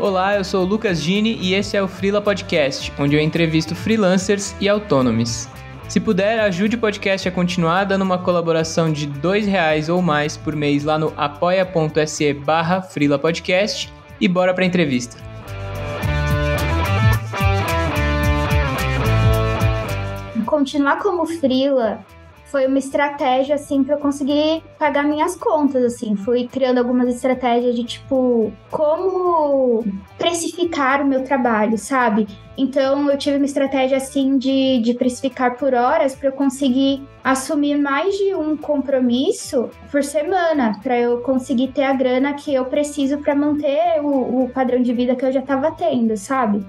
Olá, eu sou o Lucas Gini e esse é o Freela Podcast, onde eu entrevisto freelancers e autônomos. Se puder, ajude o podcast a continuar dando uma colaboração de R$2 ou mais por mês lá no apoia.se/Freela Podcast e bora pra entrevista. Continuar como freela foi uma estratégia, assim, para eu conseguir pagar minhas contas, assim. Fui criando algumas estratégias de, tipo, como precificar o meu trabalho, sabe? Então, eu tive uma estratégia, assim, de precificar por horas para eu conseguir assumir mais de um compromisso por semana, para eu conseguir ter a grana que eu preciso para manter o padrão de vida que eu já estava tendo, sabe?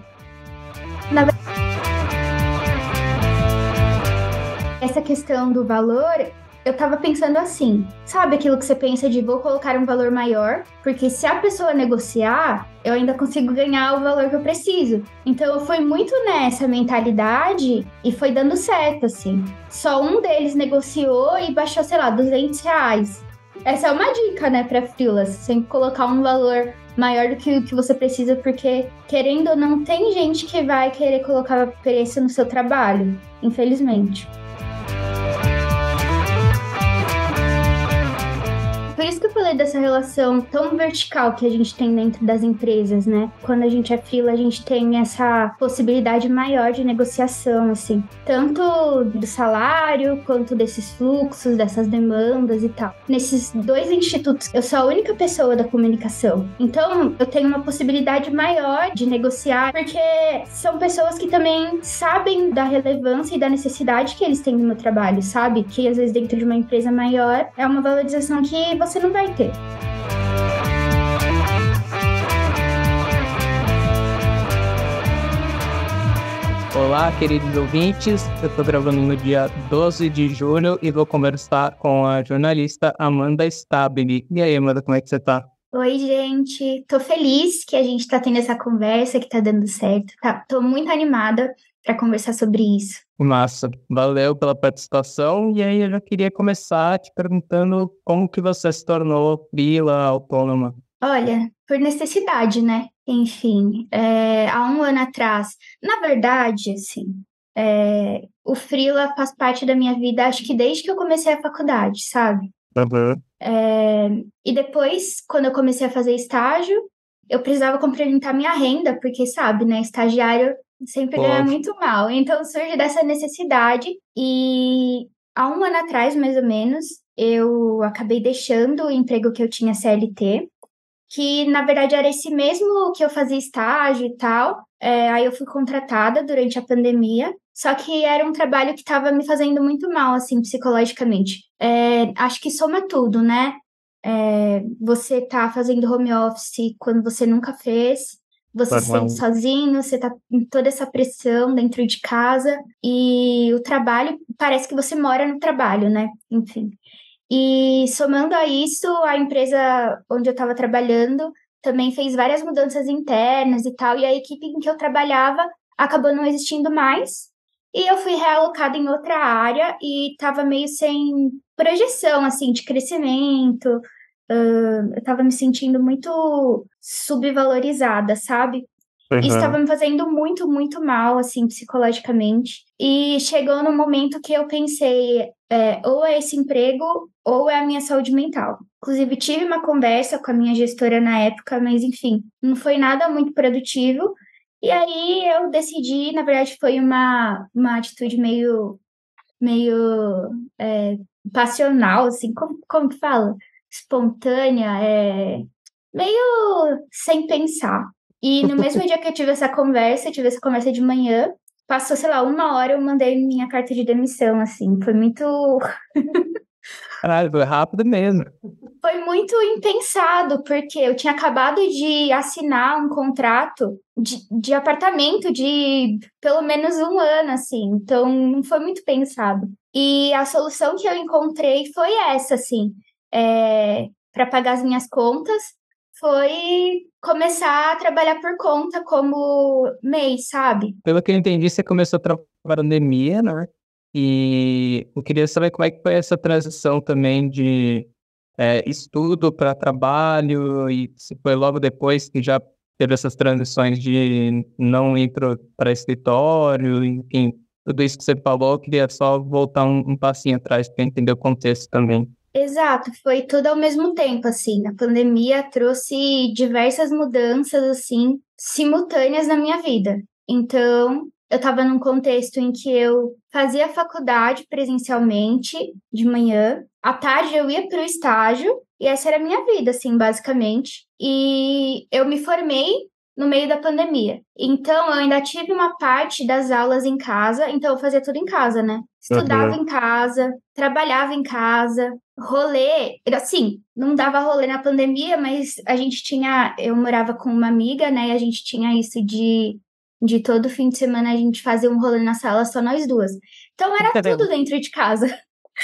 Essa questão do valor, eu tava pensando assim, sabe aquilo que você pensa de vou colocar um valor maior, porque se a pessoa negociar, eu ainda consigo ganhar o valor que eu preciso. Então eu fui muito nessa mentalidade e foi dando certo, assim. Só um deles negociou e baixou, sei lá, R$200. Essa é uma dica, né, pra freelas, sempre colocar um valor maior do que o que você precisa, porque querendo ou não, tem gente que vai querer colocar preço no seu trabalho, infelizmente. Por isso que eu falei dessa relação tão vertical que a gente tem dentro das empresas, né? Quando a gente é freela, a gente tem essa possibilidade maior de negociação, assim. Tanto do salário, quanto desses fluxos, dessas demandas e tal. Nesses dois institutos, eu sou a única pessoa da comunicação. Então, eu tenho uma possibilidade maior de negociar, porque são pessoas que também sabem da relevância e da necessidade que eles têm no meu trabalho, sabe? Que às vezes dentro de uma empresa maior é uma valorização que você não vai ter. Olá, queridos ouvintes, eu estou gravando no dia 12 de julho e vou conversar com a jornalista Amanda Stabile. E aí, Amanda, como é que você tá? Oi, gente. Tô feliz que a gente tá tendo essa conversa, que tá dando certo. Tô muito animada para conversar sobre isso. Massa, valeu pela participação. E aí, eu já queria começar te perguntando como que você se tornou freela autônoma. Olha, por necessidade, né? Enfim, há um ano atrás, na verdade, assim, o freela faz parte da minha vida, acho que desde que eu comecei a faculdade, sabe? Uhum. E depois, quando eu comecei a fazer estágio, eu precisava complementar minha renda, porque, sabe, né, estagiário sempre ganha muito mal. Então, surge dessa necessidade. E há um ano atrás, mais ou menos, eu acabei deixando o emprego que eu tinha CLT, que, na verdade, era esse mesmo que eu fazia estágio e tal. Aí eu fui contratada durante a pandemia. Só que era um trabalho que estava me fazendo muito mal, assim, psicologicamente. Acho que soma tudo, né? Você tá fazendo home office quando você nunca fez, você se sente sozinho, você tá em toda essa pressão dentro de casa, e o trabalho, parece que você mora no trabalho, né? Enfim. E somando a isso, a empresa onde eu estava trabalhando também fez várias mudanças internas e tal, e a equipe em que eu trabalhava acabou não existindo mais. E eu fui realocada em outra área e estava meio sem projeção, assim, de crescimento. Eu estava me sentindo muito subvalorizada, sabe? Isso estava me fazendo muito, muito mal, assim, psicologicamente. E chegou no momento que eu pensei, ou é esse emprego, ou é a minha saúde mental. Inclusive, tive uma conversa com a minha gestora na época, mas, enfim, não foi nada muito produtivo. E aí eu decidi, na verdade, foi uma atitude meio passional, assim, como que fala? Espontânea, meio sem pensar. E no mesmo dia que eu tive essa conversa de manhã, passou, sei lá, 1 hora, eu mandei minha carta de demissão, assim, foi muito... Caralho, foi rápido mesmo. Foi muito impensado, porque eu tinha acabado de assinar um contrato de apartamento de pelo menos 1 ano, assim, então não foi muito pensado. E a solução que eu encontrei foi essa, assim, para pagar as minhas contas, foi começar a trabalhar por conta como MEI, sabe? Pelo que eu entendi, você começou a trabalhar na pandemia, né? E eu queria saber como é que foi essa transição também de estudo para trabalho, e se foi logo depois que já teve essas transições de não ir para escritório, enfim, tudo isso que você falou, eu queria só voltar um passinho atrás para entender o contexto também. Exato, foi tudo ao mesmo tempo, assim. A pandemia trouxe diversas mudanças, assim, simultâneas na minha vida. Então, eu estava num contexto em que eu fazia faculdade presencialmente de manhã, à tarde eu ia para o estágio, e essa era a minha vida, assim, basicamente. E eu me formei no meio da pandemia. Então, eu ainda tive uma parte das aulas em casa, então eu fazia tudo em casa, né? Estudava Uhum. em casa, trabalhava em casa, rolê, assim, não dava rolê na pandemia, mas eu morava com uma amiga, né, e a gente tinha isso de todo fim de semana a gente fazer um rolê na sala só nós duas. Então era tudo dentro de casa.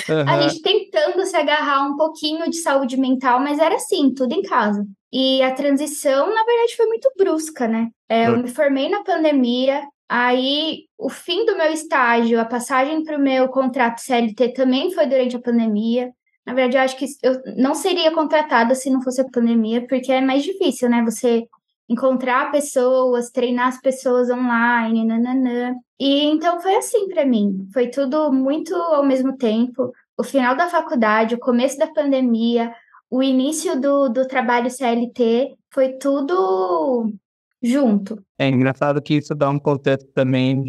A Uhum. gente tentando se agarrar um pouquinho de saúde mental, mas era assim, tudo em casa. E a transição, na verdade, foi muito brusca, né? Eu me formei na pandemia, aí o fim do meu estágio, a passagem para o meu contrato CLT também foi durante a pandemia. Na verdade, eu acho que eu não seria contratada se não fosse a pandemia, porque é mais difícil, né? Você encontrar pessoas, treinar as pessoas online, nananã. E então foi assim para mim. Foi tudo muito ao mesmo tempo. O final da faculdade, o começo da pandemia, o início do trabalho CLT, foi tudo junto. É engraçado que isso dá um contexto também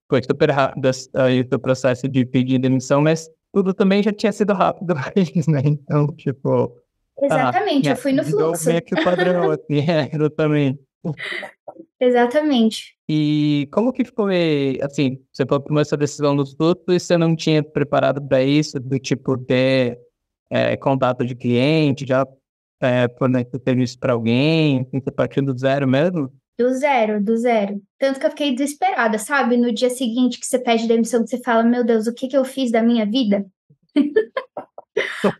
foi super rápido aí do processo de pedir demissão, mas tudo também já tinha sido rápido, né? Então, tipo, Exatamente, eu fui no virou fluxo. meio que o padrão, assim, eu também. Exatamente. E como que foi, assim, você falou que tomou essa decisão dos frutos e você não tinha preparado para isso, do tipo ter contato de cliente, já fornecer serviço para alguém, assim, você partiu do zero mesmo? Do zero, do zero. Tanto que eu fiquei desesperada, sabe? No dia seguinte que você pede demissão, que você fala, meu Deus, o que que eu fiz da minha vida?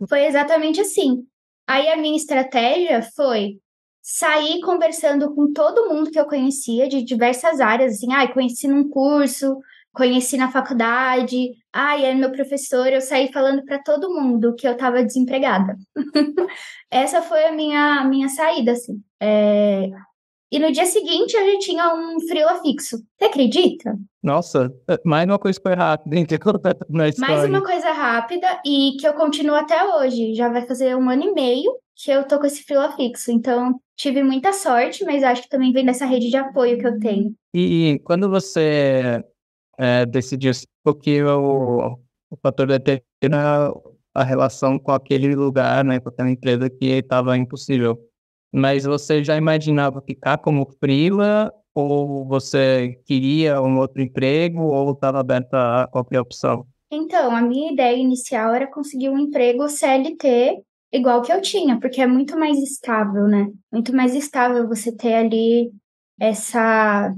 Foi exatamente assim. Aí a minha estratégia foi sair conversando com todo mundo que eu conhecia de diversas áreas, assim, conheci num curso, conheci na faculdade, é meu professor, eu saí falando para todo mundo que eu estava desempregada. Essa foi a minha saída, assim. E no dia seguinte eu já tinha um freela fixo. Você acredita? Nossa, mais uma coisa que foi rápida, hein, na Mais história. uma coisa rápida e que eu continuo até hoje. Já vai fazer 1 ano e meio que eu tô com esse freela fixo. Então, tive muita sorte, mas acho que também vem dessa rede de apoio que eu tenho. E quando você decidiu, porque o fator determina a relação com aquele lugar, né, com aquela empresa que estava impossível. Mas você já imaginava ficar como freela, ou você queria um outro emprego, ou estava aberta a qualquer opção? Então, a minha ideia inicial era conseguir um emprego CLT igual que eu tinha, porque é muito mais estável, né? Muito mais estável você ter ali essa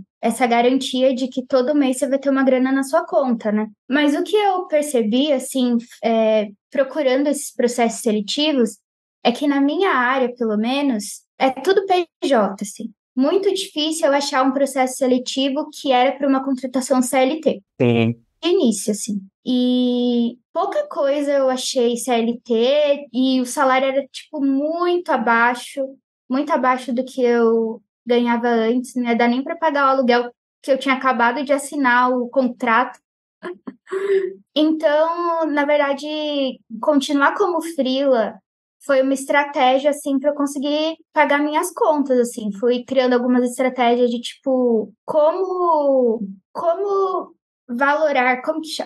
garantia de que todo mês você vai ter uma grana na sua conta, né? Mas o que eu percebi, assim, procurando esses processos seletivos, é que na minha área, pelo menos, é tudo PJ, assim. Muito difícil eu achar um processo seletivo que era para uma contratação CLT Sim. de início, assim. E pouca coisa eu achei CLT e o salário era, tipo, muito abaixo do que eu ganhava antes, não ia dar nem para pagar o aluguel que eu tinha acabado de assinar o contrato. Então, na verdade, continuar como freela foi uma estratégia, assim, para eu conseguir pagar minhas contas, assim. Fui criando algumas estratégias de, tipo, como valorar,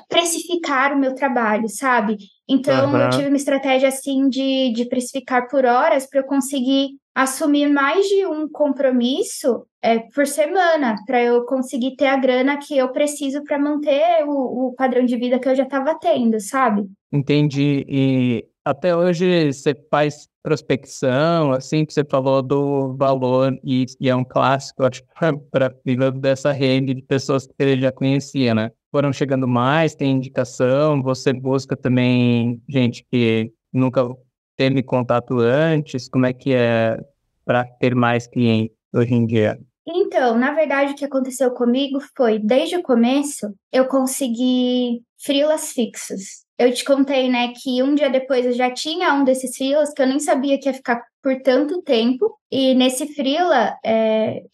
precificar o meu trabalho, sabe? Então, eu tive Aham. uma estratégia, assim, de precificar por horas para eu conseguir assumir mais de um compromisso por semana, para eu conseguir ter a grana que eu preciso para manter o padrão de vida que eu já estava tendo, sabe? Entendi. E até hoje você faz prospecção, assim, que você falou do valor, e é um clássico, acho, para fila dessa rede de pessoas que ele já conhecia, né? Foram chegando mais, tem indicação, você busca também gente que nunca teve contato antes, como é que é para ter mais clientes hoje em dia? Então, na verdade, o que aconteceu comigo foi, desde o começo, eu consegui freelas fixos. Eu te contei, né, que um dia depois eu já tinha um desses freelas que eu nem sabia que ia ficar por tanto tempo. E nesse freela,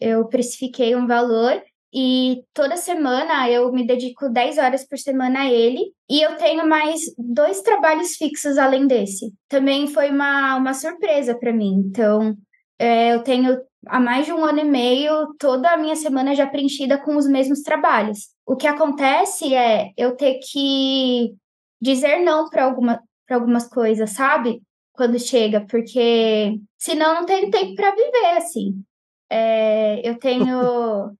eu precifiquei um valor e toda semana eu me dedico 10 horas por semana a ele. E eu tenho mais 2 trabalhos fixos além desse. Também foi uma surpresa para mim. Então, eu tenho há mais de 1 ano e meio toda a minha semana já preenchida com os mesmos trabalhos. O que acontece é eu ter que dizer não para algumas coisas, sabe? Quando chega, porque senão não tenho tempo para viver, assim. Eu tenho.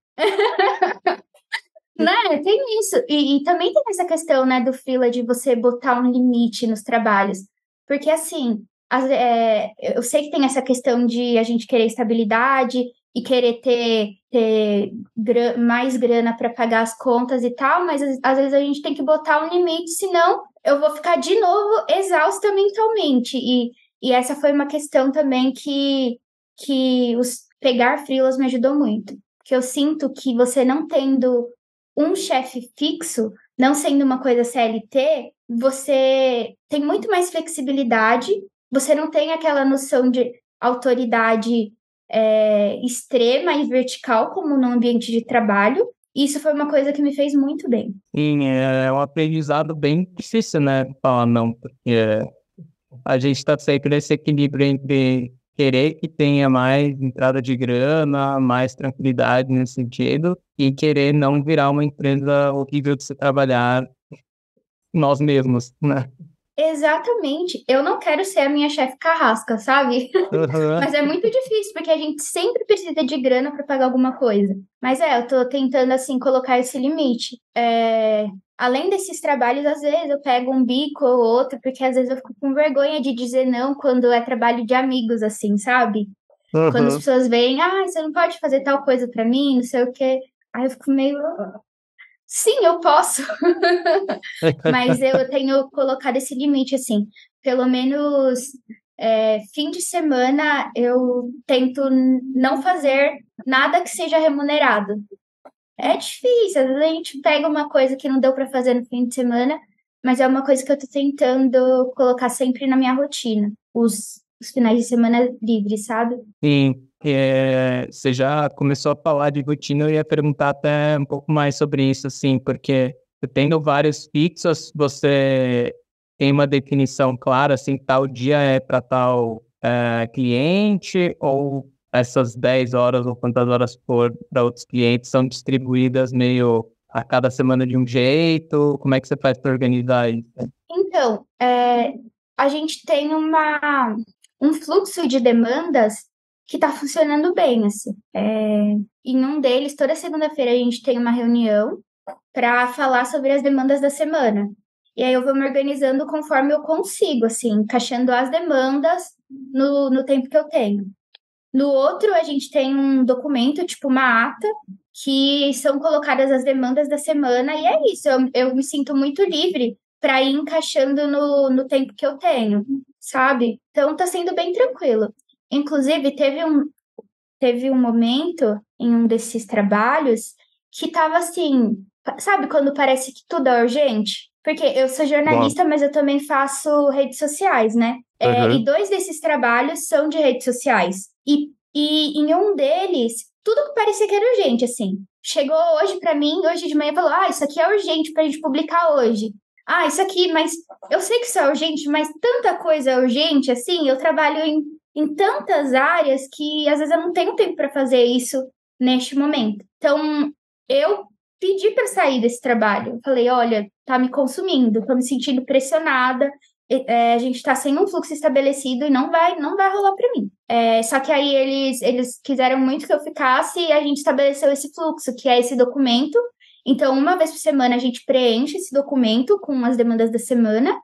Né? Tem isso. E também tem essa questão, né, do freela de você botar um limite nos trabalhos. Porque, assim, eu sei que tem essa questão de a gente querer estabilidade e querer ter mais grana para pagar as contas e tal, mas às vezes a gente tem que botar um limite, senão eu vou ficar de novo exausta mentalmente. E essa foi uma questão também que os pegar freelas me ajudou muito. Que eu sinto que você não tendo um chefe fixo, não sendo uma coisa CLT, você tem muito mais flexibilidade, você não tem aquela noção de autoridade extrema e vertical como no ambiente de trabalho. E isso foi uma coisa que me fez muito bem. Sim, é um aprendizado bem difícil, né? Falar não, porque a gente está sempre nesse equilíbrio entre querer que tenha mais entrada de grana, mais tranquilidade nesse sentido, e querer não virar uma empresa horrível de se trabalhar nós mesmos, né? Exatamente. Eu não quero ser a minha chefe carrasca, sabe? Mas é muito difícil, porque a gente sempre precisa de grana para pagar alguma coisa. Mas eu tô tentando, assim, colocar esse limite. Além desses trabalhos, às vezes eu pego um bico ou outro, porque às vezes eu fico com vergonha de dizer não quando é trabalho de amigos, assim, sabe? Quando as pessoas veem, você não pode fazer tal coisa para mim, não sei o quê. Aí eu fico meio. Sim, eu posso. Mas eu tenho colocado esse limite, assim. Pelo menos fim de semana eu tento não fazer nada que seja remunerado. É difícil, às vezes a gente pega uma coisa que não deu para fazer no fim de semana, mas é uma coisa que eu tô tentando colocar sempre na minha rotina. Os finais de semana livres, sabe? Sim, você já começou a falar de rotina, eu ia perguntar até um pouco mais sobre isso, assim, porque tendo vários fixos, você tem uma definição clara, assim, tal dia é para tal cliente, ou essas 10 horas ou quantas horas for para outros clientes são distribuídas meio a cada semana de um jeito? Como é que você faz para organizar isso? Então, a gente tem um fluxo de demandas que está funcionando bem, assim. Em um deles, toda segunda-feira a gente tem uma reunião para falar sobre as demandas da semana. E aí eu vou me organizando conforme eu consigo, assim, encaixando as demandas no tempo que eu tenho. No outro, a gente tem um documento, tipo uma ata, que são colocadas as demandas da semana, e é isso, eu me sinto muito livre para ir encaixando no tempo que eu tenho, sabe? Então tá sendo bem tranquilo. Inclusive, teve um momento em um desses trabalhos que tava assim, sabe quando parece que tudo é urgente? Porque eu sou jornalista, mas eu também faço redes sociais, né? E 2 desses trabalhos são de redes sociais. E em um deles, tudo que parecia que era urgente, assim. Chegou hoje pra mim, hoje de manhã, falou: isso aqui é urgente pra gente publicar hoje. Isso aqui, mas eu sei que isso é urgente, mas tanta coisa é urgente, assim, eu trabalho em tantas áreas que às vezes eu não tenho tempo para fazer isso neste momento. Então, eu pedi para sair desse trabalho. Eu falei: olha, tá me consumindo, tô me sentindo pressionada. A gente tá sem um fluxo estabelecido e não vai rolar para mim. Só que aí eles quiseram muito que eu ficasse e a gente estabeleceu esse fluxo, que é esse documento. Então, uma vez por semana a gente preenche esse documento com as demandas da semana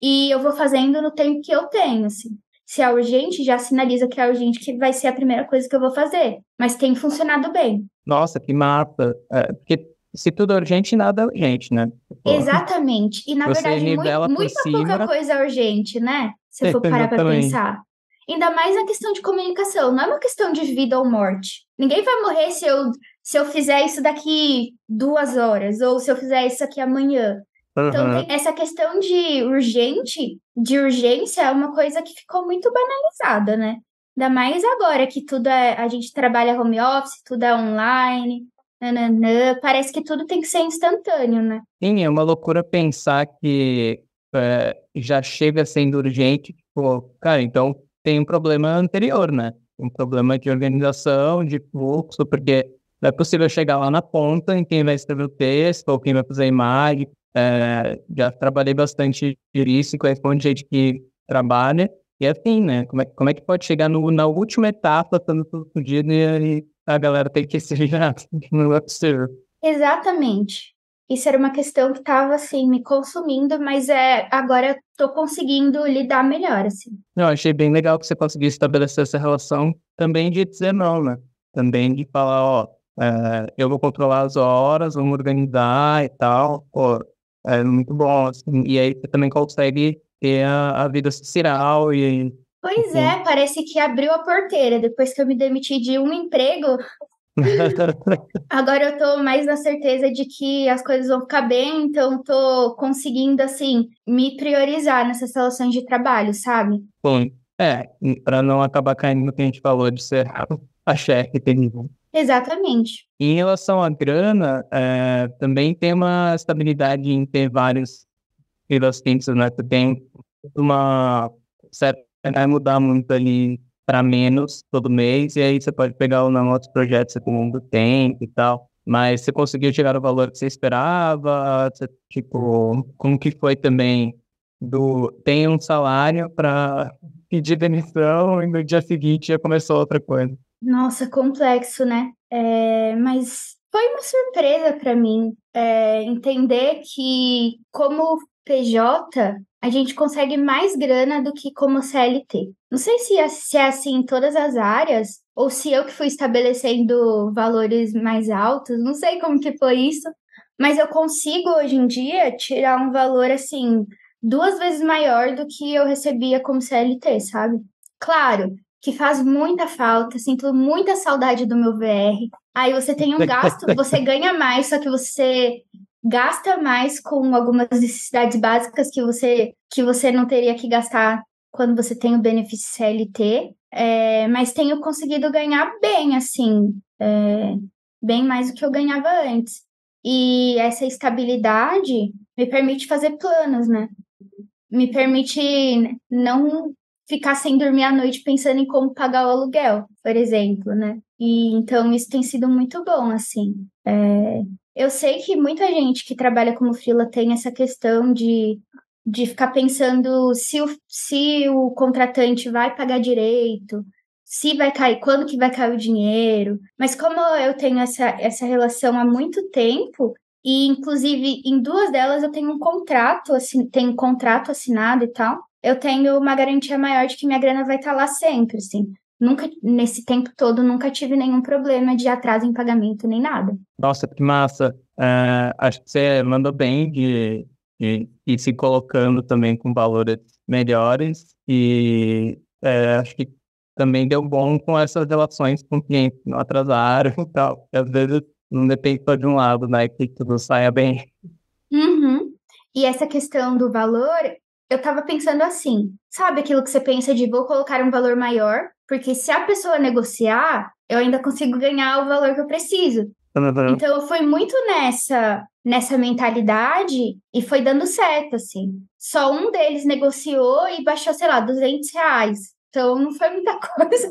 e eu vou fazendo no tempo que eu tenho, assim. Se é urgente, já sinaliza que é urgente, que vai ser a primeira coisa que eu vou fazer. Mas tem funcionado bem. Nossa, que massa. Porque se tudo é urgente, nada é urgente, né? Exatamente. E, na você verdade, nivela por muita cima. pouca coisa é urgente, né? Se for parar para pensar. Ainda mais na questão de comunicação. Não é uma questão de vida ou morte. Ninguém vai morrer se eu fizer isso daqui 2 horas. Ou se eu fizer isso aqui amanhã. Então, tem essa questão de urgência é uma coisa que ficou muito banalizada, né? Ainda mais agora que a gente trabalha home office, tudo é online, nananã, parece que tudo tem que ser instantâneo, né? Sim, é uma loucura pensar que já chega sendo urgente, tipo, cara, então tem um problema anterior, né? Um problema de organização, de fluxo, porque não é possível chegar lá na ponta em quem vai escrever o texto ou quem vai fazer a imagem. Já trabalhei bastante nisso, conheço um monte de gente que trabalha, e é assim, né? Como é que pode chegar na última etapa, estando tudo fodido, e a galera tem que se virar? Não é possível. Exatamente. Isso era uma questão que estava, assim, me consumindo, mas agora eu tô conseguindo lidar melhor, assim. Eu achei bem legal que você conseguiu estabelecer essa relação também de dizer não, né? Também de falar, ó, eu vou controlar as horas, vamos organizar e tal. Pô, é muito bom, assim. E aí você também consegue ter a vida social e, Pois enfim. é, parece que abriu a porteira. Depois que eu me demiti de um emprego, agora eu tô mais na certeza de que as coisas vão ficar bem, então tô conseguindo, assim, me priorizar nessas relações de trabalho, sabe? Bom, para não acabar caindo no que a gente falou de ser a chefe terrível. Exatamente. Em relação à grana, também tem uma estabilidade em ter vários freelancers, né? Tu tem uma certa, vai mudar muito ali para menos todo mês, e aí você pode pegar ou não outros projetos do tempo e tal. Mas você conseguiu chegar ao valor que você esperava? Você, tipo, como que foi também tem um salário para pedir demissão e no dia seguinte já começou outra coisa? Nossa, complexo, né? Mas foi uma surpresa para mim entender que, como PJ, a gente consegue mais grana do que como CLT. Não sei se é assim em todas as áreas, ou se eu que fui estabelecendo valores mais altos, não sei como que foi isso, mas eu consigo hoje em dia tirar um valor assim 2 vezes maior do que eu recebia como CLT, sabe? Claro que faz muita falta, sinto muita saudade do meu VR. Aí você tem um gasto, você ganha mais, só que você gasta mais com algumas necessidades básicas que você não teria que gastar quando você tem o benefício CLT. Mas tenho conseguido ganhar bem, assim, bem mais do que eu ganhava antes. E essa estabilidade me permite fazer planos, né? Me permite não ficar sem dormir à noite pensando em como pagar o aluguel, por exemplo, né? E então isso tem sido muito bom, assim. Eu sei que muita gente que trabalha como freela tem essa questão de ficar pensando se o contratante vai pagar direito, se vai cair, quando que vai cair o dinheiro. Mas como eu tenho essa relação há muito tempo, e inclusive em 2 delas eu tenho um contrato, assim, tenho um contrato assinado e tal, eu tenho uma garantia maior de que minha grana vai estar lá sempre, assim. Nunca, nesse tempo todo, nunca tive nenhum problema de atraso em pagamento nem nada. Nossa, que massa. Acho que você mandou bem de ir se colocando também com valores melhores e acho que também deu bom com essas relações com clientes que não atrasaram e tal. Porque às vezes não depende só de um lado, né? Que tudo saia bem. Uhum. E essa questão do valor, eu tava pensando assim, sabe aquilo que você pensa de vou colocar um valor maior, porque se a pessoa negociar, eu ainda consigo ganhar o valor que eu preciso. Uhum. Então eu fui muito nessa mentalidade e foi dando certo, assim. Só um deles negociou e baixou, sei lá, R$ 200. Então não foi muita coisa.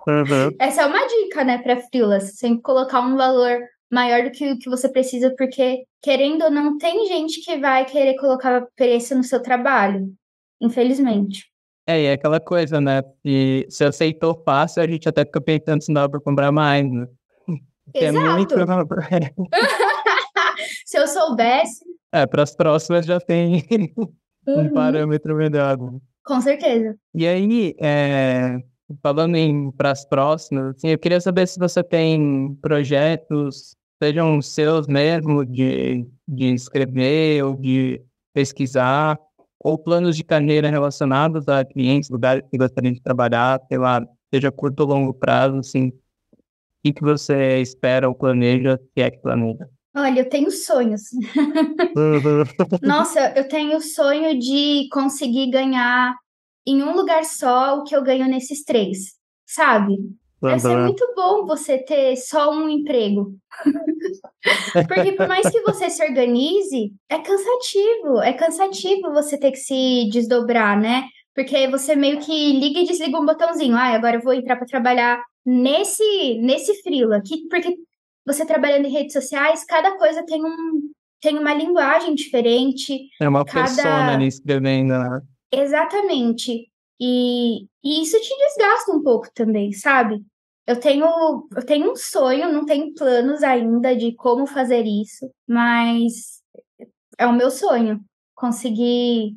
Uhum. Essa é uma dica, né, para freelas, sempre colocar um valor maior do que o que você precisa, porque, querendo ou não, tem gente que vai querer colocar preço no seu trabalho, infelizmente. E é aquela coisa, né? E se aceitou fácil, a gente até fica pensando se dá para comprar mais, né? Que é muito. Exato! Se eu soubesse. Para as próximas já tem um Uhum. parâmetro melhor, né? Com certeza. E aí, falando em para as próximas, assim, eu queria saber se você tem projetos, sejam seus mesmo, de escrever ou de pesquisar, ou planos de carreira relacionados a clientes, lugares que gostaria de trabalhar, sei lá, seja curto ou longo prazo, assim, o que você espera ou planeja, se é que planeja? Olha, eu tenho sonhos. Nossa, eu tenho o sonho de conseguir ganhar em um lugar só o que eu ganho nesses três. sabe? Deve ser muito bom você ter só um emprego. Porque por mais que você se organize, é cansativo você ter que se desdobrar, né? Porque você meio que liga e desliga um botãozinho. Ah, agora eu vou entrar para trabalhar nesse freela aqui, porque você trabalhando em redes sociais, cada coisa tem uma linguagem diferente. É uma persona ali escrevendo, né? Exatamente. E isso te desgasta um pouco também, sabe? Eu tenho um sonho, não tenho planos ainda de como fazer isso, mas é o meu sonho, conseguir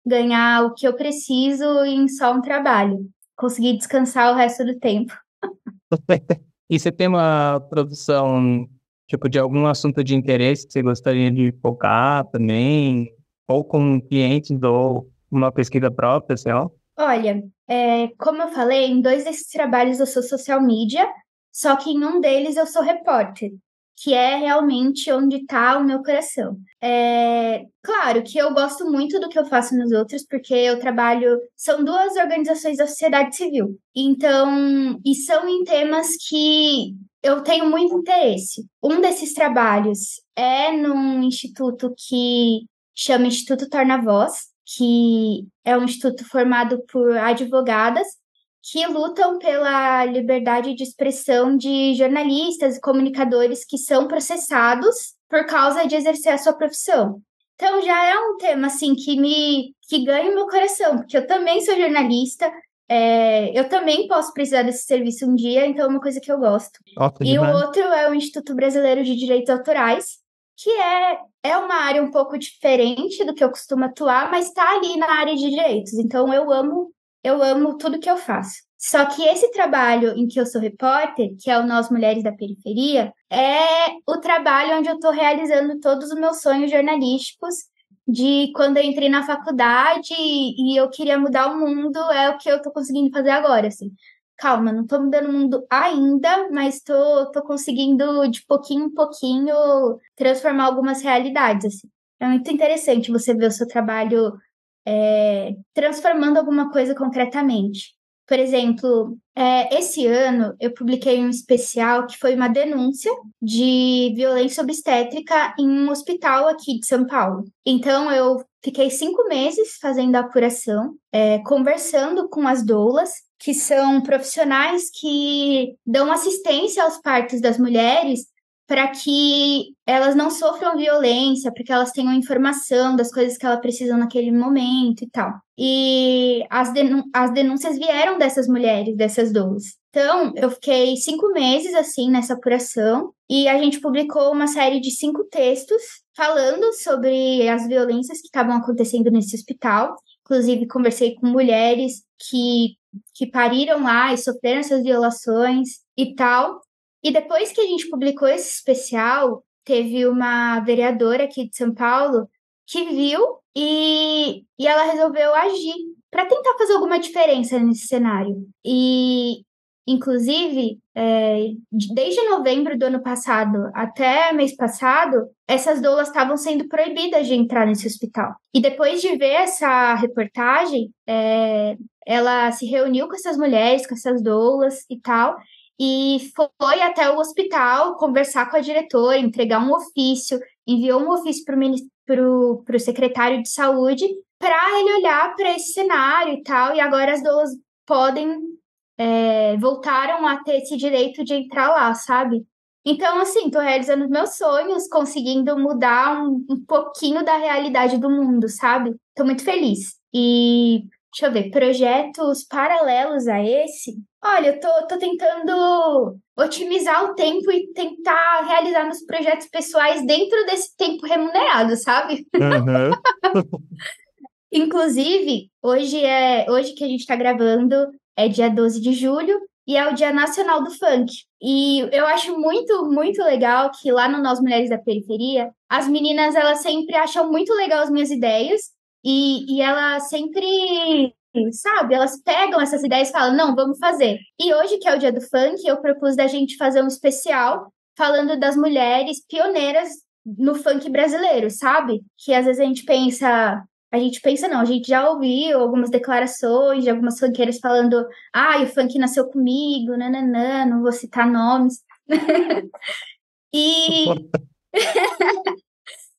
ganhar o que eu preciso em só um trabalho, conseguir descansar o resto do tempo. E você tem uma produção, tipo, de algum assunto de interesse que você gostaria de focar também? Ou com clientes, ou uma pesquisa própria, sei lá? Olha, como eu falei, em 2 desses trabalhos eu sou social media, só que em um deles eu sou repórter, que é realmente onde está o meu coração. Claro que eu gosto muito do que eu faço nos outros, porque eu trabalho. São 2 organizações da sociedade civil, então, e são em temas que eu tenho muito interesse. Um desses trabalhos é num instituto que chama Instituto Torna Voz, que é um instituto formado por advogadas que lutam pela liberdade de expressão de jornalistas e comunicadores que são processados por causa de exercer a sua profissão. Então já é um tema assim que ganha o meu coração, porque eu também sou jornalista, eu também posso precisar desse serviço um dia, então é uma coisa que eu gosto. E o outro é o Instituto Brasileiro de Direitos Autorais, que é uma área um pouco diferente do que eu costumo atuar, mas está ali na área de direitos. Então eu amo tudo que eu faço. Só que esse trabalho em que eu sou repórter, que é o Nós Mulheres da Periferia, é o trabalho onde eu estou realizando todos os meus sonhos jornalísticos de quando eu entrei na faculdade e eu queria mudar o mundo, é o que eu estou conseguindo fazer agora, assim. Calma, não estou mudando o mundo ainda, mas tô conseguindo, de pouquinho em pouquinho, transformar algumas realidades, assim. É muito interessante você ver o seu trabalho transformando alguma coisa concretamente. Por exemplo, esse ano eu publiquei um especial que foi uma denúncia de violência obstétrica em um hospital aqui de São Paulo. Então, eu fiquei 5 meses fazendo a apuração, conversando com as doulas, que são profissionais que dão assistência aos partos das mulheres para que elas não sofram violência, para que elas tenham informação das coisas que elas precisam naquele momento e tal. E as denúncias vieram dessas mulheres, dessas doulas. Então, eu fiquei 5 meses, assim, nessa apuração, e a gente publicou uma série de 5 textos falando sobre as violências que estavam acontecendo nesse hospital. Inclusive, conversei com mulheres que pariram lá e sofreram essas violações e tal. E depois que a gente publicou esse especial, teve uma vereadora aqui de São Paulo que viu e ela resolveu agir para tentar fazer alguma diferença nesse cenário. E, inclusive, desde novembro do ano passado até mês passado, essas doulas estavam sendo proibidas de entrar nesse hospital. E depois de ver essa reportagem, ela se reuniu com essas mulheres, com essas doulas e tal, e foi até o hospital conversar com a diretora, entregar um ofício, enviou um ofício para o secretário de saúde para ele olhar para esse cenário e tal, e agora as doulas voltaram a ter esse direito de entrar lá, sabe? Então, assim, tô realizando meus sonhos, conseguindo mudar um pouquinho da realidade do mundo, sabe? Tô muito feliz. E, deixa eu ver, projetos paralelos a esse. Olha, eu tô tentando otimizar o tempo e tentar realizar meus projetos pessoais dentro desse tempo remunerado, sabe? Inclusive, hoje que a gente tá gravando, é dia 12 de julho, e é o Dia Nacional do Funk. E eu acho muito, muito legal que lá no Nós Mulheres da Periferia, as meninas, elas sempre acham muito legal as minhas ideias, e elas sempre, sabe, elas pegam essas ideias e falam, não, vamos fazer. E hoje, que é o Dia do Funk, eu propus da gente fazer um especial falando das mulheres pioneiras no funk brasileiro, sabe? Que às vezes a gente pensa... A gente pensa, não, a gente já ouviu algumas declarações de algumas funkeiras falando, o funk nasceu comigo, nananã, não vou citar nomes. E,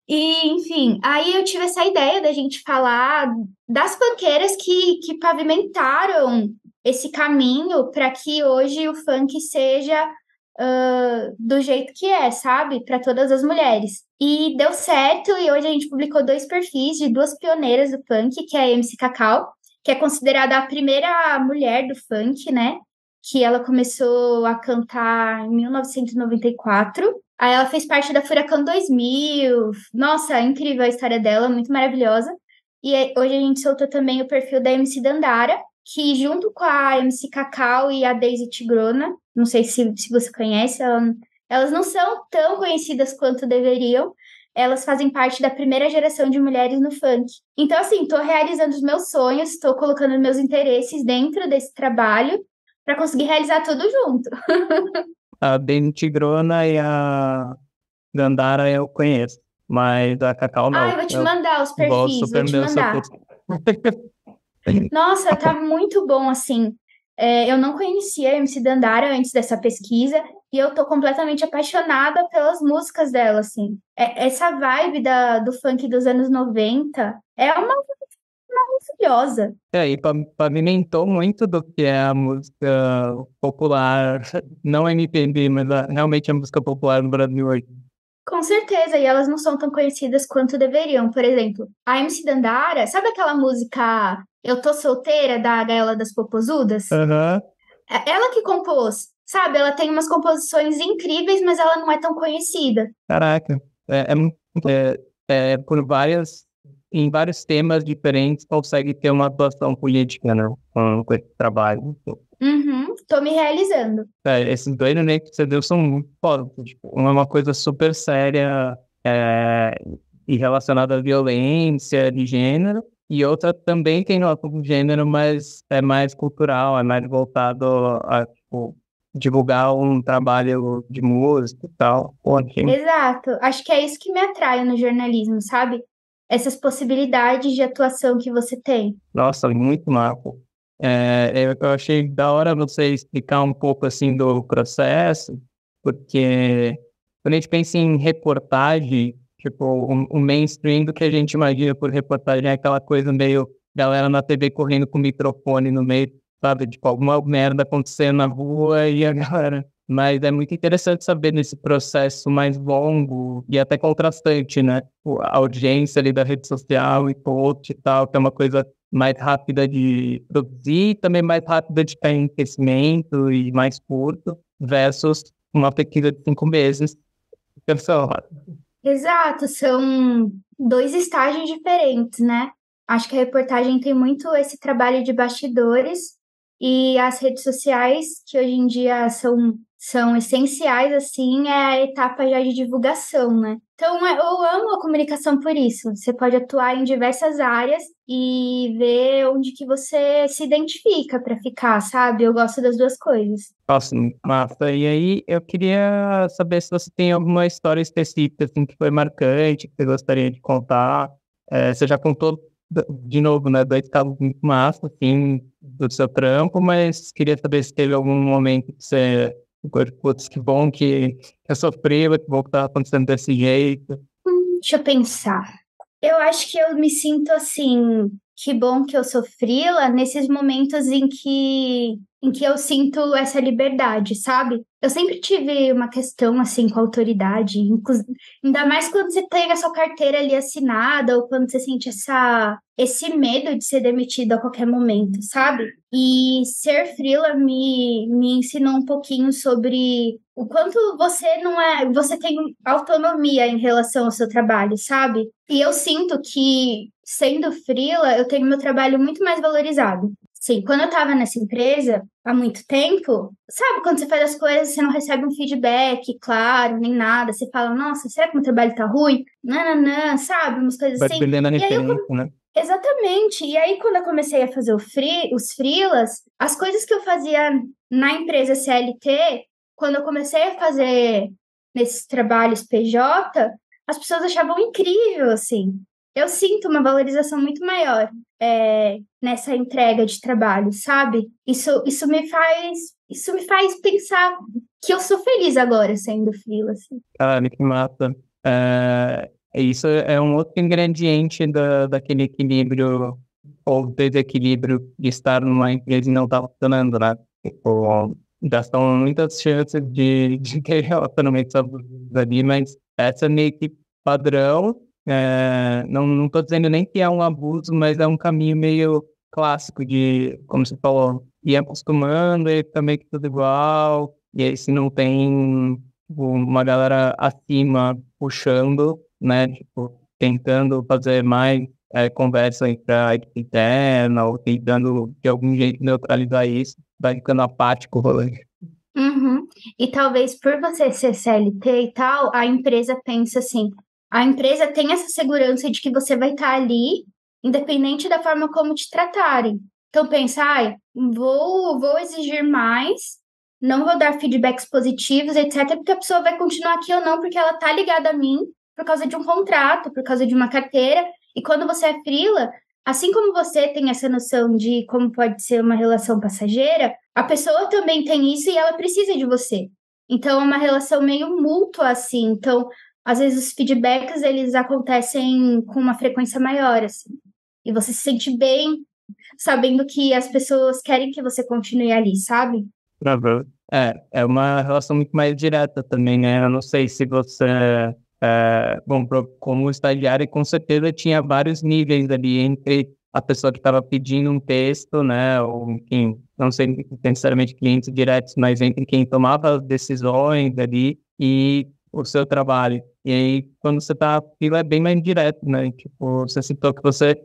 enfim, aí eu tive essa ideia da gente falar das funkeiras que pavimentaram esse caminho para que hoje o funk seja do jeito que é, sabe? Para todas as mulheres. E deu certo, e hoje a gente publicou 2 perfis de 2 pioneiras do funk, que é a MC Cacau, que é considerada a primeira mulher do funk, né? Que ela começou a cantar em 1994. Aí ela fez parte da Furacão 2000. Nossa, incrível a história dela, muito maravilhosa. E hoje a gente soltou também o perfil da MC Dandara, que junto com a MC Cacau e a Daisy Tigrona, não sei se você conhece, elas não são tão conhecidas quanto deveriam, elas fazem parte da primeira geração de mulheres no funk. Então, assim, tô realizando os meus sonhos, tô colocando meus interesses dentro desse trabalho para conseguir realizar tudo junto. A Daisy Tigrona e a Dandara eu conheço, mas a Cacau não. Eu vou te mandar os perfis, vou te mandar. Nossa, tá muito bom, assim. Eu não conhecia a MC Dandara antes dessa pesquisa e eu tô completamente apaixonada pelas músicas dela, assim. Essa vibe do funk dos anos 90 é uma maravilhosa. E pavimentou muito do que é a música popular, não MPB, mas realmente a música popular no Brasil hoje. Com certeza, e elas não são tão conhecidas quanto deveriam. Por exemplo, a MC Dandara, sabe aquela música Eu Tô Solteira, da Gaiola das Popozudas? Uhum. Ela que compôs, sabe? Ela tem umas composições incríveis, mas ela não é tão conhecida. Caraca, em vários temas diferentes consegue ter uma atuação política, né, com esse trabalho. Uhum, tô me realizando. Esses 2 nem que você deu são muito fodas. Tipo, uma é uma coisa super séria e relacionada à violência de gênero, e outra também tem nota de gênero, mas é mais cultural, é mais voltado a tipo, divulgar um trabalho de música e tal. Exato. Acho que é isso que me atrai no jornalismo, sabe? Essas possibilidades de atuação que você tem. Nossa, muito massa. Eu achei da hora você explicar um pouco assim do processo, porque quando a gente pensa em reportagem, tipo, o mainstream do que a gente imagina por reportagem é aquela coisa meio galera na TV correndo com o microfone no meio, sabe? Tipo, alguma merda acontecendo na rua e a galera. Mas é muito interessante saber nesse processo mais longo e até contrastante, né? A audiência ali da rede social e post e tal, que é uma coisa mais rápida de produzir e também mais rápida de cair em crescimento e mais curto, versus uma pesquisa de 5 meses. Exato, são 2 estágios diferentes, né? Acho que a reportagem tem muito esse trabalho de bastidores e as redes sociais, que hoje em dia são essenciais, assim, é a etapa já de divulgação, né? Então, eu amo a comunicação por isso. Você pode atuar em diversas áreas e ver onde que você se identifica para ficar, sabe? Eu gosto das 2 coisas. Nossa, massa. E aí, eu queria saber se você tem alguma história específica, assim, que foi marcante, que você gostaria de contar. Você já contou, de novo, né, 2 casos muito massa, assim, do seu trampo, mas queria saber se teve algum momento que você... Putz, que bom que eu sofri, que bom que tá acontecendo desse jeito. Deixa eu pensar. Eu acho que eu me sinto assim, que bom que eu sou frila nesses momentos em que eu sinto essa liberdade, sabe? Eu sempre tive uma questão assim com a autoridade, ainda mais quando você tem a sua carteira ali assinada ou quando você sente esse medo de ser demitido a qualquer momento, sabe? E ser frila me ensinou um pouquinho sobre o quanto você tem autonomia em relação ao seu trabalho, sabe? E eu sinto que, sendo frila, eu tenho meu trabalho muito mais valorizado. Sim, quando eu tava nessa empresa há muito tempo, sabe, quando você faz as coisas, você não recebe um feedback, claro, nem nada, você fala, nossa, será que meu trabalho tá ruim? Não, sabe, umas coisas Vai assim. perdendo a E aí referência, né? Exatamente. E aí, quando eu comecei a fazer os freelas, as coisas que eu fazia na empresa CLT, quando eu comecei a fazer nesses trabalhos PJ, as pessoas achavam incrível, assim. eu sinto uma valorização muito maior nessa entrega de trabalho, sabe? Isso me faz pensar que eu sou feliz agora sendo freela, assim. Cara, que massa. Isso é um outro ingrediente daquele equilíbrio ou desequilíbrio de estar numa empresa e não estar funcionando, né? Tipo, já são muitas chances de ter relacionamentos abusivos ali, mas essa é meio que padrão. Não estou dizendo nem que é um abuso, mas é um caminho meio clássico de, como você falou, ir acostumando e também que tudo igual. E aí, se não tem uma galera acima puxando, né? Tipo, tentando fazer mais conversa entre a equipe interna ou tentando de algum jeito neutralizar isso, vai ficando apático o rolê. Uhum. E talvez por você ser CLT e tal, a empresa pensa assim, a empresa tem essa segurança de que você vai estar ali, independente da forma como te tratarem. Então pensa, vou exigir mais, não vou dar feedbacks positivos, etc, porque a pessoa vai continuar aqui ou não, porque ela tá ligada a mim por causa de um contrato, por causa de uma carteira. E quando você é freela, assim como você tem essa noção de como pode ser uma relação passageira, a pessoa também tem isso e ela precisa de você. Então, é uma relação meio mútua, assim. Então, às vezes, os feedbacks, eles acontecem com uma frequência maior, assim. E você se sente bem sabendo que as pessoas querem que você continue ali, sabe? Uhum. É uma relação muito mais direta também, né? Eu não sei se você... bom, como estagiário, com certeza tinha vários níveis ali entre a pessoa que estava pedindo um texto, né? Ou, enfim, não sei necessariamente clientes diretos, mas entre quem tomava as decisões ali e o seu trabalho. E aí, quando você tá aquilo é bem mais direto, né? Tipo, você citou que você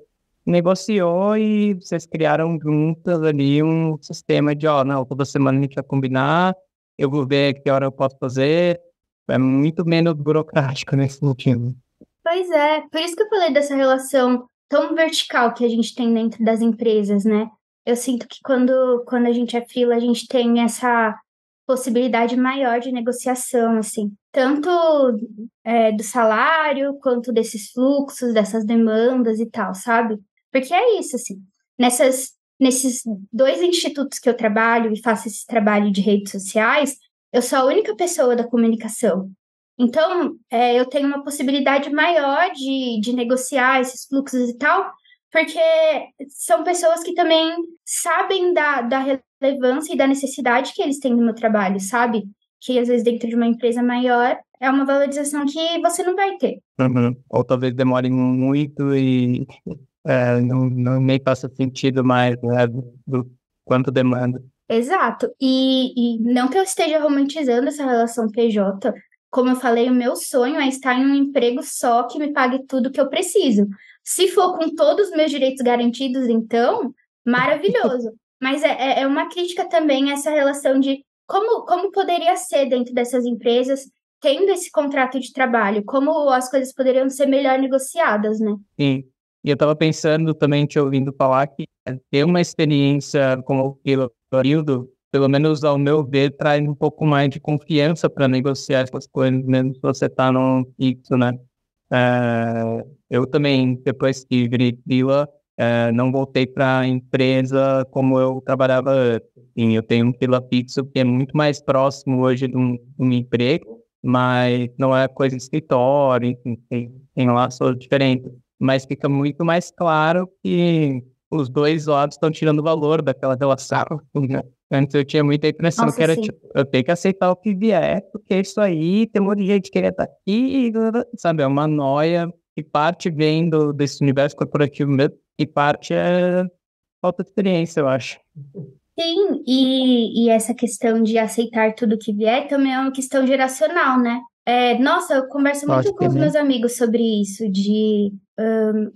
negociou e vocês criaram juntas ali um sistema de, não, toda semana a gente vai combinar, eu vou ver que hora eu posso fazer. É muito menos burocrático nesse sentido. Pois é, por isso que eu falei dessa relação tão vertical que a gente tem dentro das empresas, né? Eu sinto que quando a gente é freela, a gente tem essa possibilidade maior de negociação, assim, tanto do salário, quanto desses fluxos, dessas demandas e tal, sabe? Porque é isso, assim, nesses dois institutos que eu trabalho e faço esse trabalho de redes sociais, eu sou a única pessoa da comunicação. Então, eu tenho uma possibilidade maior de negociar esses fluxos e tal, porque são pessoas que também sabem da relevância e da necessidade que eles têm no meu trabalho, sabe? Que às vezes dentro de uma empresa maior é uma valorização que você não vai ter. Uhum. Ou talvez demore muito e não nem faça sentido mais, né, do quanto demanda. Exato. E não que eu esteja romantizando essa relação PJ, como eu falei, o meu sonho é estar em um emprego só que me pague tudo que eu preciso. Se for com todos os meus direitos garantidos, então, maravilhoso. Mas é uma crítica também a essa relação de como poderia ser dentro dessas empresas, tendo esse contrato de trabalho, como as coisas poderiam ser melhor negociadas, né? Sim. E eu estava pensando também, te ouvindo falar, que ter uma experiência como período, pelo menos ao meu ver, traz um pouco mais de confiança para negociar essas coisas, mesmo se você está num fixo, né? Eu também, depois que virei freela, não voltei para a empresa como eu trabalhava antes. Sim, eu tenho um freela fixo que é muito mais próximo hoje de um emprego, mas não é coisa de escritório, enfim, tem laços diferentes. Mas fica muito mais claro que os dois lados estão tirando valor daquela relação, né? Antes eu tinha muita impressão que Nossa, era sim. tipo, eu tenho que aceitar o que vier, porque isso aí tem um monte de gente que queria estar aqui, sabe? É uma noia, e parte vem desse universo corporativo mesmo, e parte é falta de experiência, eu acho. Sim, e essa questão de aceitar tudo que vier também é uma questão geracional, né? Nossa, eu converso muito Acho com que os né? meus amigos sobre isso, de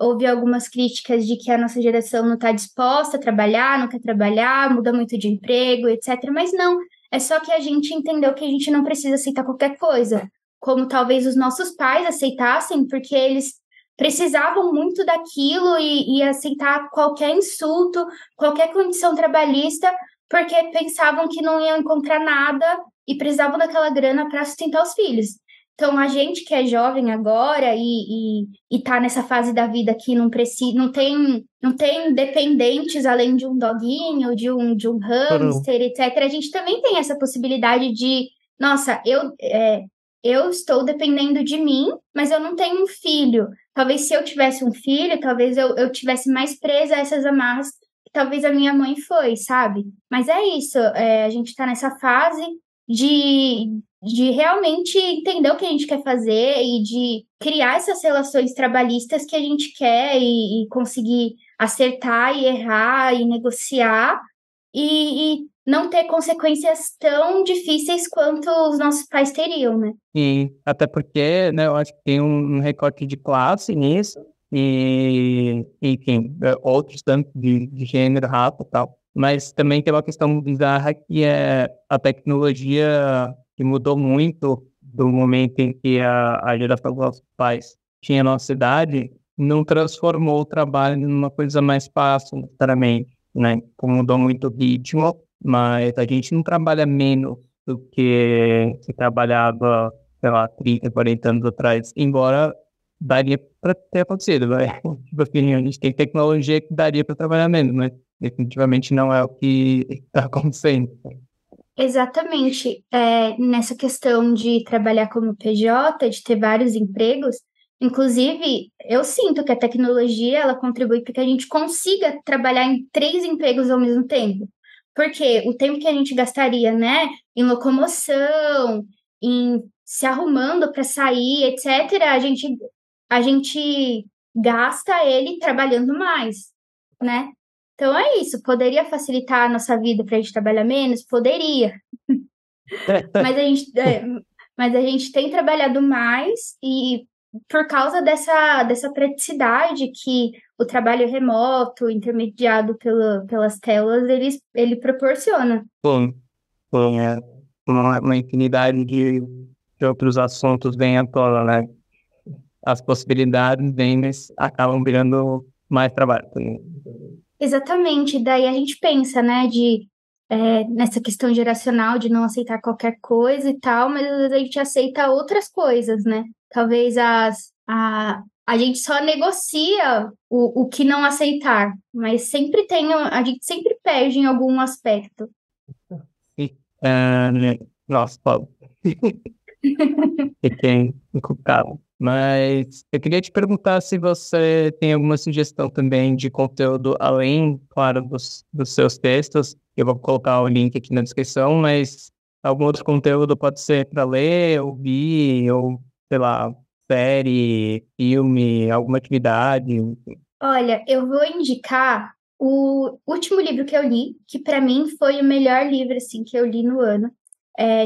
ouvir algumas críticas de que a nossa geração não está disposta a trabalhar, não quer trabalhar, muda muito de emprego, etc. Mas não, é só que a gente entendeu que a gente não precisa aceitar qualquer coisa, como talvez os nossos pais aceitassem, porque eles precisavam muito daquilo e aceitar qualquer insulto, qualquer condição trabalhista, porque pensavam que não iam encontrar nada e precisavam daquela grana para sustentar os filhos. Então, a gente que é jovem agora e tá nessa fase da vida que não tem dependentes além de um doguinho, de um hamster, etc. A gente também tem essa possibilidade de, nossa, eu estou dependendo de mim, mas eu não tenho um filho. Talvez se eu tivesse um filho, talvez eu tivesse mais presa a essas amarras que talvez a minha mãe foi, sabe? Mas é isso, a gente está nessa fase de realmente entender o que a gente quer fazer e de criar essas relações trabalhistas que a gente quer e conseguir acertar e errar e negociar e não ter consequências tão difíceis quanto os nossos pais teriam, né? E até porque, né, eu acho que tem um recorte de classe nisso, e, enfim, outros tanto de gênero, raça e tal. Mas também tem uma questão bizarra que é a tecnologia que mudou muito do momento em que a geração dos nossos pais tinha a nossa idade, não transformou o trabalho numa coisa mais fácil, necessariamente, né? Mudou muito o ritmo, mas a gente não trabalha menos do que se trabalhava, sei lá, 30, 40 anos atrás, embora daria para ter acontecido, né? Tipo assim, a gente tem tecnologia que daria para trabalhar menos, mas definitivamente não é o que está acontecendo. Exatamente. Nessa questão de trabalhar como PJ, de ter vários empregos, inclusive, eu sinto que a tecnologia ela contribui para que a gente consiga trabalhar em 3 empregos ao mesmo tempo. Porque o tempo que a gente gastaria, né, em locomoção, em se arrumando para sair, etc., a gente gasta ele trabalhando mais, né? Então é isso, poderia facilitar a nossa vida para a gente trabalhar menos? Poderia, mas a gente, mas a gente tem trabalhado mais e por causa dessa praticidade que o trabalho remoto, intermediado pelas telas, ele proporciona. Bom, uma infinidade de outros assuntos vêm à tona, né? As possibilidades vêm, mas acabam virando mais trabalho também. Exatamente, daí a gente pensa, né, nessa questão geracional de não aceitar qualquer coisa e tal, mas às vezes a gente aceita outras coisas, né? Talvez a gente só negocia o que não aceitar, mas a gente sempre perde em algum aspecto. Nossa, Paulo. Fiquei encucado. Mas eu queria te perguntar se você tem alguma sugestão também de conteúdo além, claro, dos seus textos. Eu vou colocar o link aqui na descrição, mas algum outro conteúdo pode ser para ler, ouvir, ou sei lá, série, filme, alguma atividade. Olha, eu vou indicar o último livro que eu li, que para mim foi o melhor livro assim que eu li no ano.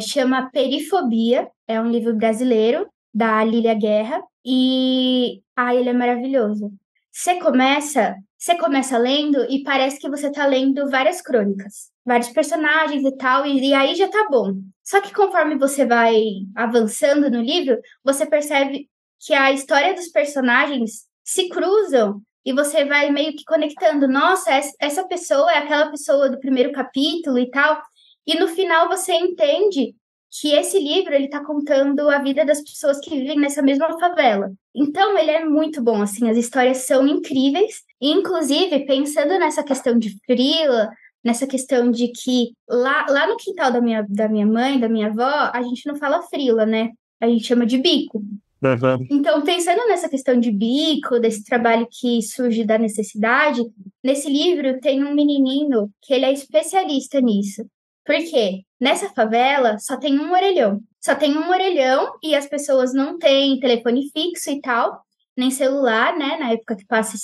Chama Perifobia, é um livro brasileiro da Lília Guerra e ele é maravilhoso. Você começa lendo e parece que você está lendo várias crônicas, vários personagens e tal, e aí já tá bom. Só que conforme você vai avançando no livro, você percebe que a história dos personagens se cruzam e você vai meio que conectando. Nossa, essa pessoa é aquela pessoa do primeiro capítulo e tal. E no final você entende que esse livro ele está contando a vida das pessoas que vivem nessa mesma favela. Então ele é muito bom, assim, as histórias são incríveis. E, inclusive, pensando nessa questão de frila, nessa questão de que lá no quintal da minha mãe, da minha avó, a gente não fala frila, né? A gente chama de bico. Então, pensando nessa questão de bico, desse trabalho que surge da necessidade, nesse livro tem um menininho que ele é especialista nisso. Por quê? Nessa favela só tem um orelhão. Só tem um orelhão e as pessoas não têm telefone fixo e tal, nem celular, né? Na época que passa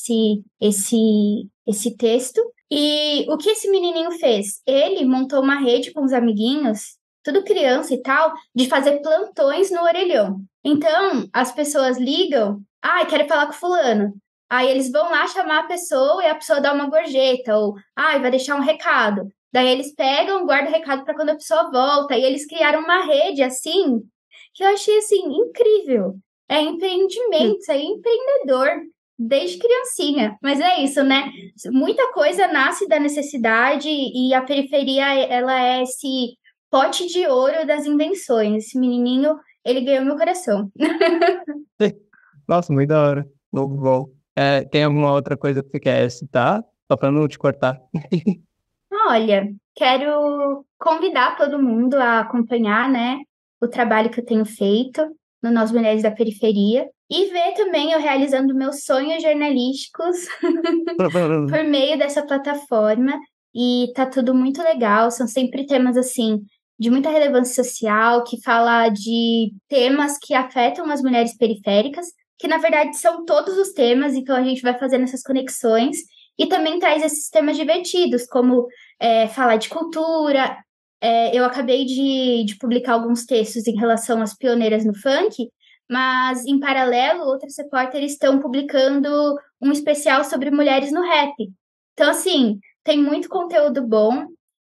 esse texto. E o que esse menininho fez? Ele montou uma rede com os amiguinhos, tudo criança e tal, de fazer plantões no orelhão. Então, as pessoas ligam, quero falar com fulano. Aí eles vão lá chamar a pessoa e a pessoa dá uma gorjeta, ou, vai deixar um recado. Daí eles pegam, guardam o recado para quando a pessoa volta. E eles criaram uma rede, assim, que eu achei, assim, incrível. É empreendimento, é empreendedor, desde criancinha. Mas é isso, né? Muita coisa nasce da necessidade e a periferia, ela é esse pote de ouro das invenções. Esse menininho, ele ganhou meu coração. Nossa, muito da hora. Muito bom. Tem alguma outra coisa que você quer citar? Só pra não te cortar. Olha, quero convidar todo mundo a acompanhar, né, o trabalho que eu tenho feito no Nós Mulheres da Periferia e ver também eu realizando meus sonhos jornalísticos por meio dessa plataforma. E tá tudo muito legal, são sempre temas assim de muita relevância social, que fala de temas que afetam as mulheres periféricas, que na verdade são todos os temas, então a gente vai fazendo essas conexões e também traz esses temas divertidos, como falar de cultura. Eu acabei de publicar alguns textos em relação às pioneiras no funk, mas em paralelo, outros repórteres estão publicando um especial sobre mulheres no rap. Então, assim, tem muito conteúdo bom.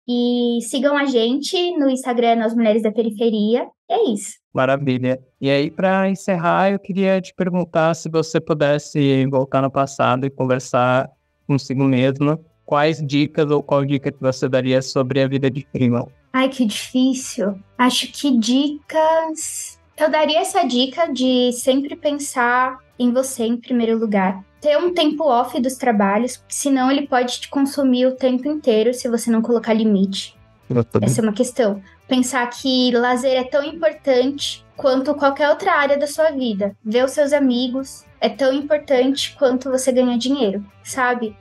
E sigam a gente no Instagram, Nós Mulheres da Periferia. É isso. Maravilha. E aí, para encerrar, eu queria te perguntar se você pudesse voltar no passado e conversar consigo mesma, quais dicas ou qual dica que você daria sobre a vida de freela? Ai, que difícil. Acho que dicas... Eu daria essa dica de sempre pensar em você em primeiro lugar. Ter um tempo off dos trabalhos, senão ele pode te consumir o tempo inteiro se você não colocar limite. Essa é uma questão. Pensar que lazer é tão importante quanto qualquer outra área da sua vida. Ver os seus amigos é tão importante quanto você ganhar dinheiro, sabe?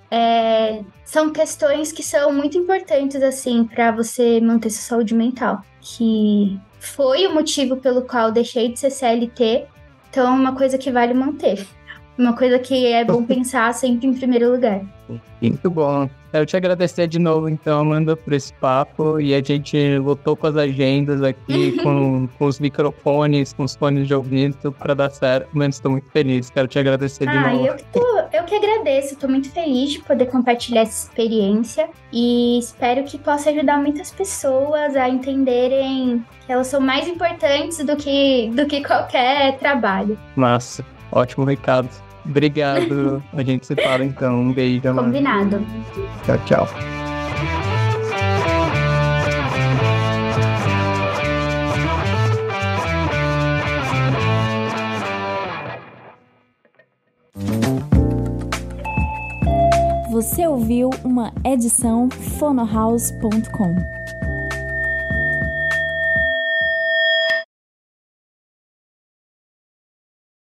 São questões que são muito importantes, assim, para você manter sua saúde mental. Que foi o motivo pelo qual deixei de ser CLT, então é uma coisa que vale manter. Uma coisa que é bom pensar sempre em primeiro lugar. Muito bom. Quero te agradecer de novo, então, Amanda, por esse papo. E a gente lutou com as agendas aqui, com os microfones, com os fones de ouvido, para dar certo. Mas estou muito feliz. Quero te agradecer de novo. Eu que agradeço. Estou muito feliz de poder compartilhar essa experiência. E espero que possa ajudar muitas pessoas a entenderem que elas são mais importantes do que qualquer trabalho. Massa. Ótimo recado. Obrigado. A gente se fala então. Um beijo, Amanda. Combinado. Tchau, tchau. Você ouviu uma edição fonohouse.com.